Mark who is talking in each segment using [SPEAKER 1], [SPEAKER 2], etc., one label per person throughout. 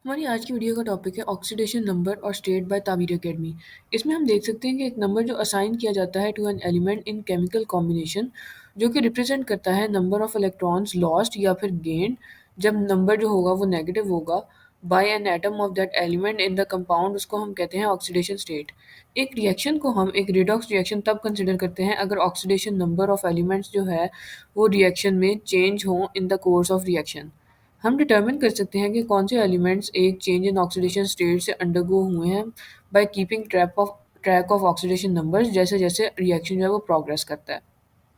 [SPEAKER 1] हमारी आज की वीडियो का टॉपिक है ऑक्सीडेशन नंबर और स्टेट बाय ताबीर अकेडमी। इसमें हम देख सकते हैं कि एक नंबर जो असाइन किया जाता है to an element in chemical combination जो कि रिप्रेजेंट करता है नंबर ऑफ इलेक्ट्रॉन्स लॉस्ट या फिर गेन्ड जब नंबर जो होगा वो नेगेटिव होगा by an atom of that element in the compound, उसको हम कहते हैं ऑक्सीडेशन स्टेट। एक रिएक्शन को हम एक रिडॉक्स रिएक्शन तब कंसिडर करते हैं अगर ऑक्सीडेशन नंबर ऑफ एलिमेंट्स जो है वो रिएक्शन में चेंज हो in the course of reaction. हम डिटरमिन कर सकते हैं कि कौन से एलिमेंट्स एक चेंज इन ऑक्सीडेशन स्टेट से अंडरगो हुए हैं by keeping track of oxidation numbers जैसे जैसे रिएक्शन जो है वो प्रोग्रेस करता है।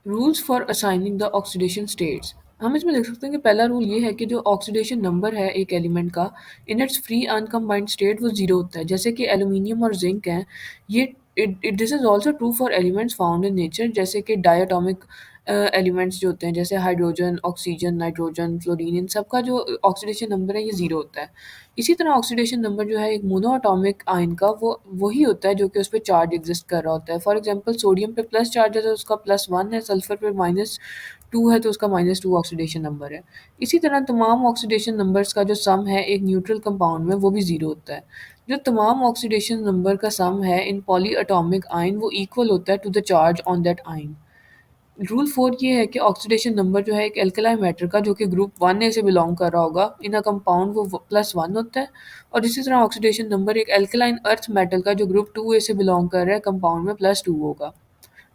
[SPEAKER 1] Rules for assigning the oxidation states, हम इसमें देख सकते हैं कि पहला रूल ये है कि जो ऑक्सीडेशन नंबर है एक एलिमेंट का इन इट्स फ्री अनकम्बाइंड स्टेट वो जीरो होता है। जैसे कि एल्यूमिनियम और जिंक हैं, ये this is also true for elements found in nature, जैसे कि डायटोमिक एलिमेंट्स जो होते हैं जैसे हाइड्रोजन, ऑक्सीजन, नाइट्रोजन, फ्लोरीन, इन सब का जो ऑक्सीडेशन नंबर है ये जीरो होता है। इसी तरह ऑक्सीडेशन नंबर जो है एक मोनोएटॉमिक आयन का वो वही होता है जो कि उस पर चार्ज एग्जिस्ट कर रहा होता है। फॉर एग्जांपल सोडियम पे प्लस चार्ज है तो उसका +1 है, सल्फर पे -2 है तो उसका -2 ऑक्सीडेशन नंबर है। इसी तरह तमाम ऑक्सीडेशन नंबर्स का जो सम है एक न्यूट्रल कंपाउंड में वो भी ज़ीरो होता है। जो तमाम ऑक्सीडेशन नंबर का सम है इन पॉली एटॉमिक आयन वो इक्वल होता है to the charge on that ion. Rule 4 ये है कि ऑक्सीडेशन नंबर जो है एक एल्कलाइन मैटर का जो कि ग्रुप 1A से बिलोंग कर रहा होगा इन अ कंपाउंड वो +1 होता है। और इसी तरह ऑक्सीडेशन नंबर एक एल्कलाइन अर्थ मेटल का जो ग्रुप 2A से बिलोंग कर रहा है कंपाउंड में +2 होगा।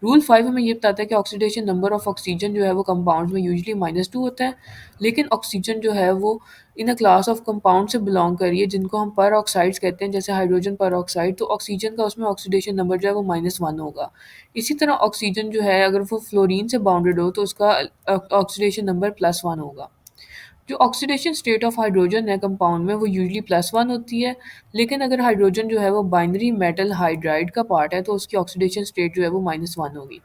[SPEAKER 1] रूल 5 हमें ये बताता है कि ऑक्सीडेशन नंबर ऑफ ऑक्सीजन जो है वो कंपाउंड्स में यूजुअली -2 होता है, लेकिन ऑक्सीजन जो है वो इन अ क्लास ऑफ कंपाउंड से बिलोंग कर रही है जिनको हम पर ऑक्साइड्स कहते हैं, जैसे हाइड्रोजन पर ऑक्साइड, तो ऑक्सीजन का उसमें ऑक्सीडेशन नंबर जो है वो -1 होगा। इसी तरह ऑक्सीजन जो है अगर वो फ्लोरीन से बाउंडेड हो तो उसका ऑक्सीडेशन नंबर +1 होगा। जो ऑक्सीडेशन स्टेट ऑफ हाइड्रोजन है कंपाउंड में वो यूजुअली +1 होती है, लेकिन अगर हाइड्रोजन जो है वो बाइनरी मेटल हाइड्राइड का पार्ट है तो उसकी ऑक्सीडेशन स्टेट जो है वो -1 होगी।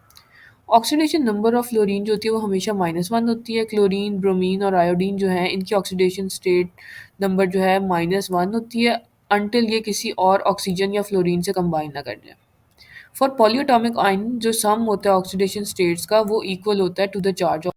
[SPEAKER 1] ऑक्सीडेशन नंबर ऑफ फ्लोरीन जो होती है वो हमेशा -1 होती है। क्लोरीन, ब्रोमीन और आयोडीन जो हैं इनकी ऑक्सीडेशन स्टेट नंबर जो है -1 होती है अनटिल ये किसी और ऑक्सीजन या फ्लोरीन से कंबाइन ना कर जाए। फॉर पॉलीएटॉमिक आयन जो सम होता है ऑक्सीडेशन स्टेट्स का वो इक्वल होता है टू द चार्ज